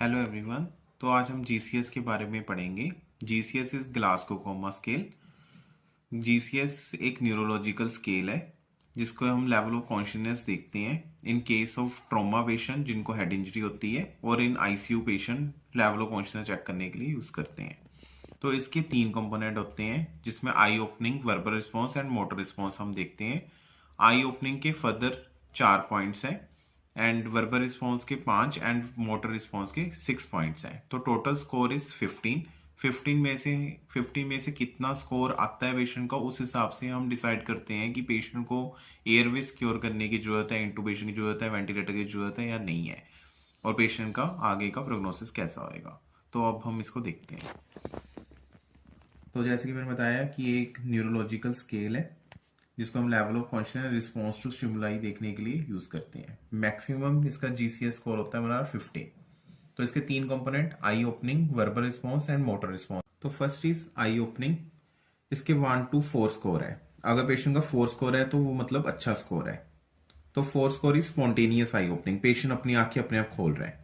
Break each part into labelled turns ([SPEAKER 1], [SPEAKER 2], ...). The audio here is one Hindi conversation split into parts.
[SPEAKER 1] Hello everyone. तो आज हम जीसीएस के बारे में पढ़ेंगे। GCS is Glasgow coma scale. GCS एक न्यूरोलॉजिकल स्केल है जिसको हम लेवल ऑफ कॉन्शियसनेस देखते हैं in case of trauma patient जिनको हेड इंजरी होती है, और in ICU patient level of consciousness check करने के लिए यूज करते हैं। तो इसके तीन कंपोनेंट होते हैं जिसमें eye opening, verbal response and motor response हम देखते हैं। आई ओपनिंग के फर्दर 4 पॉइंट्स हैं एंड वर्बल रिस्पॉन्स के 5 एंड मोटर रिस्पॉन्स के 6 पॉइंट्स हैं। तो टोटल स्कोर इज 15। 15 में से कितना स्कोर आता है पेशेंट का, उस हिसाब से हम डिसाइड करते हैं कि पेशेंट को एयरवे सिक्योर करने की जरूरत है, इंटूबेशन की जरूरत है, वेंटिलेटर की जरूरत है या नहीं है, और पेशेंट का आगे का प्रोग्नोसिस कैसा होएगा। तो अब हम इसको देखते हैं। तो जैसे कि मैंने बताया कि ये एक न्यूरोलॉजिकल स्केल है जिसको हम level of consciousness response to stimuli देखने के लिए यूज करते हैं। मैक्सिमम इसका जीसीएस स्कोर होता है हमारा 50। तो इसके तीन component I opening, verbal response and motor response. तो फर्स्ट इज आई ओपनिंग। इसके 1 to 4 स्कोर है। अगर पेशेंट का 4 स्कोर है तो वो मतलब अच्छा स्कोर है। तो 4 score is spontaneous eye opening, patient अपनी आंखें अपने आप खोल रहे हैं।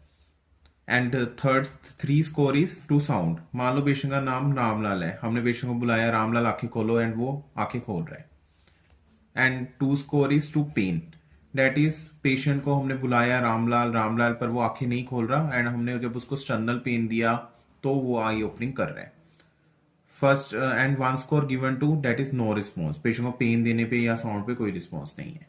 [SPEAKER 1] And third 3 score is to sound. मान लो पेशेंट का नाम रामलाल है, हमने पेशेंट को बुलाया रामलाल आंखें खोलो, एंड वो आंखें खोल रहा है। And 2 score is to pain. That is patient को हमने बुलाया रामलाल, रामलाल पर वो आंखें नहीं खोल रहा, एंड हमने जब उसको स्टर्नल पेन दिया तो वो आई ओपनिंग कर रहा है। First and 1 score given to that is no response. Patient को पेन देने पे या साउंड पे कोई रिस्पॉन्स नहीं है।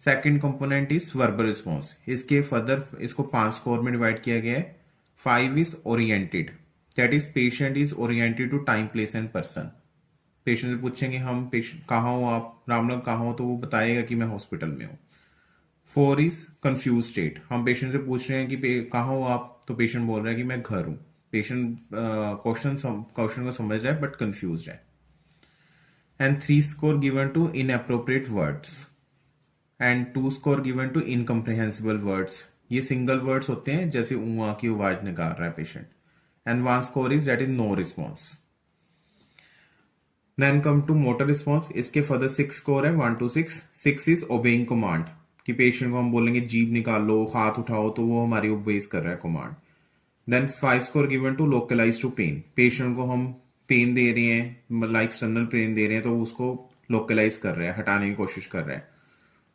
[SPEAKER 1] Second component is verbal response. इसके फर्दर इसको 5 स्कोर में डिवाइड किया गया है। 5 is oriented. That is patient is oriented to time, place and person. Patient से पूछेंगे हम पेशेंट कहाँ हो आप, रामलाल कहाँ हो, तो वो बताएगा कि मैं हॉस्पिटल में हूँ। 4 इज कंफ्यूज स्टेट। हम पेशेंट से पूछ रहे हैं कि कहाँ हो आप, तो पेशेंट बोल रहा है कि मैं घर हूँ। पेशेंट क्वेश्चन को समझ रहा है बट कंफ्यूज है। And 3 score given to inappropriate words and 2 score given to incomprehensible words. ये सिंगल वर्ड्स होते हैं, जैसे ऊँ की आवाज निकाल रहा है patient. And 1 score is that is no response. Then come to motor response. इसके फर्दर 6 स्कोर है, 1 to 6। 6 इज ओबेइंग कमांड, कि पेशेंट को हम बोलेंगे जीभ निकालो, हाथ उठाओ, तो वो हमारी ओबेस कर रहा है command. Then 5 score given to localize to pain. Patient को हम पेन दे रहे हैं, लाइक एक्सटर्नल पेन दे रहे हैं, तो उसको लोकलाइज कर रहे हैं, हटाने की कोशिश कर रहे हैं।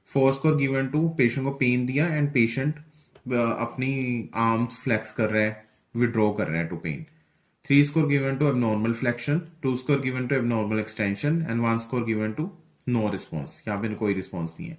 [SPEAKER 1] 4 स्कोर गिवन टू पेशेंट को पेन दिया एंड पेशेंट अपनी आर्म्स फ्लेक्स कर रहा है, विड्रॉ कर रहा है to pen. 3 score given to abnormal flexion, 2 score given to abnormal extension, and 1 score given to no response। यहाँ पे कोई रिस्पॉन्स नहीं है।